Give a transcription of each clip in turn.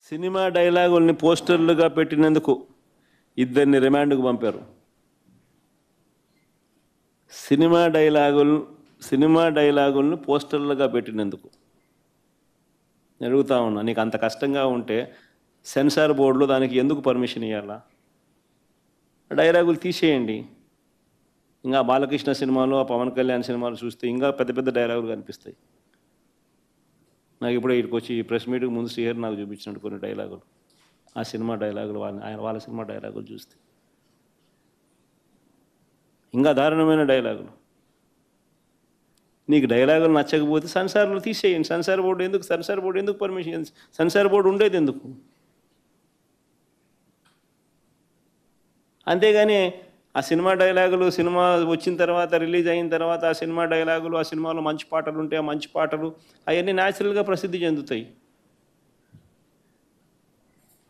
Cinema డైలాగుల్ని పోస్టర్లుగా పెట్టినందుకు ఇద్దరిని రిమాండ్కు పంపారు. సినిమా డైలాగులను పోస్టర్లుగా పెట్టినందుకు అడుగుతా ఉన్నా. నీకు అంత కష్టంగా ఉంటే సెన్సార్ బోర్డులో దానికి ఎందుకు పర్మిషన్ ఇవ్వాలా? డైలాగులు తీసేయండి. ఇంకా బాలకృష్ణ సినిమాలు, ఆ పవన్ కళ్యాణ్ సినిమాలు చూస్తే ఇంకా పెద్ద పెద్ద డైలాగులు కనిపిస్తాయి. నాకు ఇప్పుడే ఇక్కడికి వచ్చి ప్రెస్ మీట్కి ముందు శ్రీహరి నాకు చూపించినట్టు కొన్ని డైలాగులు, ఆ సినిమా డైలాగులు, వాళ్ళ సినిమా డైలాగులు చూస్తే ఇంకా దారుణమైన డైలాగులు. నీకు డైలాగులు నచ్చకపోతే సెన్సార్లు తీసేయండి. సెన్సార్ బోర్డు ఎందుకు పర్మిషన్? సెన్సార్ బోర్డు ఉండేది ఎందుకు? అంతేగాని ఆ సినిమా డైలాగులు సినిమా వచ్చిన తర్వాత, రిలీజ్ అయిన తర్వాత ఆ సినిమా డైలాగులు, ఆ సినిమాలో మంచి పాటలు ఉంటే ఆ మంచి పాటలు అవన్నీ న్యాచురల్గా ప్రసిద్ధి చెందుతాయి.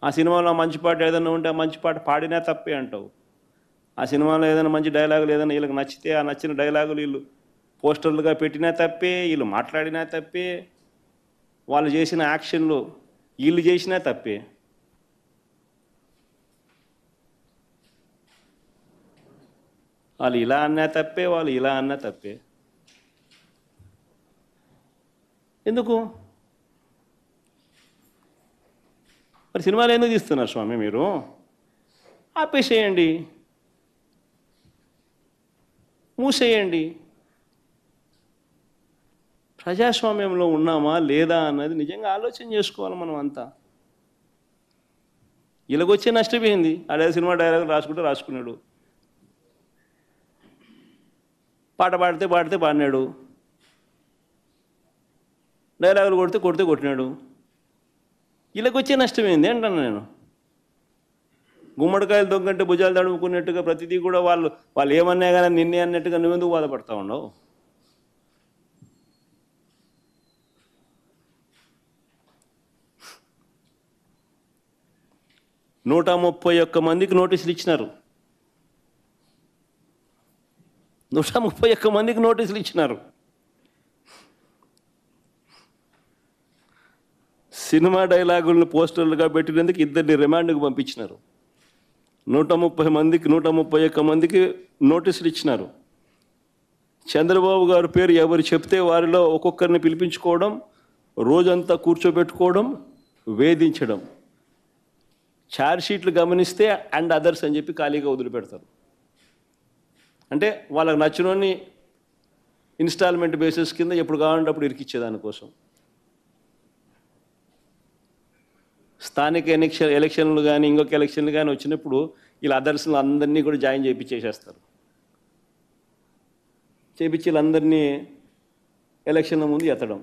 ఆ సినిమాలో మంచి పాట ఏదైనా ఉంటే ఆ మంచి పాట పాడినా తప్పే అంటావు. ఆ సినిమాలో ఏదైనా మంచి డైలాగులు ఏదైనా వీళ్ళకి నచ్చితే ఆ నచ్చిన డైలాగులు వీళ్ళు పోస్టర్లుగా పెట్టినా తప్పే, వీళ్ళు మాట్లాడినా తప్పే, వాళ్ళు చేసిన యాక్షన్లు వీళ్ళు చేసినా తప్పే. వాళ్ళు ఇలా అన్నా తప్పే, వాళ్ళు ఇలా అన్నా తప్పే. ఎందుకు మరి సినిమాలు ఎందుకు తీస్తున్నారు స్వామి? మీరు ఆపేసేయండి, మూసేయండి. ప్రజాస్వామ్యంలో ఉన్నామా లేదా అన్నది నిజంగా ఆలోచన చేసుకోవాలి మనం అంతా. ఇలాగొచ్చే నష్టపోయింది. అదే సినిమా డైలాగ్ రాసుకున్నాడు, పాట పాడితే పాడినాడు, డైలాగులు కొడితే కొట్టినాడు. ఇలాగొచ్చే నష్టమైంది అంటాను నేను. గుమ్మడికాయలు దొంగంటే భుజాలు తడుముకున్నట్టుగా ప్రతిదీ కూడా వాళ్ళు ఏమన్నా కానీ నిన్నే అన్నట్టుగా నువ్వెందుకు బాధపడతా ఉండవు? నూట 131 మందికి నోటీసులు ఇచ్చినారు. 131 మందికి నోటీసులు ఇచ్చినారు. సినిమా డైలాగులను పోస్టర్లుగా పెట్టినందుకు ఇద్దరిని రిమాండ్కు పంపించినారు. 131 మందికి నోటీసులు ఇచ్చినారు. చంద్రబాబు గారి పేరు ఎవరు చెప్తే వారిలో ఒక్కొక్కరిని పిలిపించుకోవడం, రోజంతా కూర్చోబెట్టుకోవడం, వేధించడం. ఛార్జ్షీట్లు గమనిస్తే అండ్ అదర్స్ అని చెప్పి ఖాళీగా వదిలిపెడతారు. అంటే వాళ్ళకి నచ్చినోని ఇన్స్టాల్మెంట్ బేసిస్ కింద ఎప్పుడు కావాలంటే అప్పుడు ఇరికిచ్చేదానికోసం. స్థానిక ఎలక్షన్లు కానీ ఇంకొక ఎలక్షన్లు కానీ వచ్చినప్పుడు వీళ్ళ అదర్స్లు అందరినీ కూడా జాయిన్ చేయించేసేస్తారు. చేయించి వీళ్ళందరినీ ఎలక్షన్ల ముందు ఎత్తడం.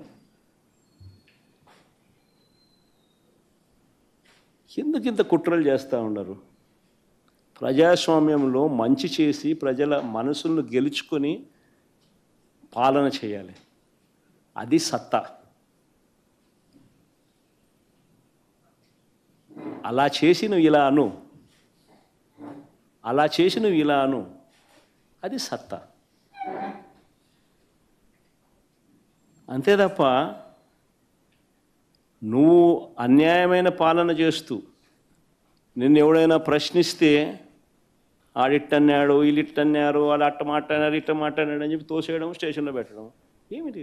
ఎందుకు ఇంత కుట్రలు చేస్తూ ఉండరు? ప్రజాస్వామ్యంలో మంచి చేసి ప్రజల మనసులను గెలుచుకొని పాలన చేయాలి. అది సత్తా. అలా చేసి నువ్వు ఇలా అను, అది సత్తా. అంతే తప్ప నువ్వు అన్యాయమైన పాలన చేస్తూ నిన్ను ఎవడైనా ప్రశ్నిస్తే ఆడిట్టన్నాడు, వీళ్ళిట్టన్నారు, వాళ్ళు అట్ట మాట్లాడారు, ఇట్ట మాట్లాడాడు అని చెప్పి తోసేయడం, స్టేషన్లో పెట్టడం ఏమిటి?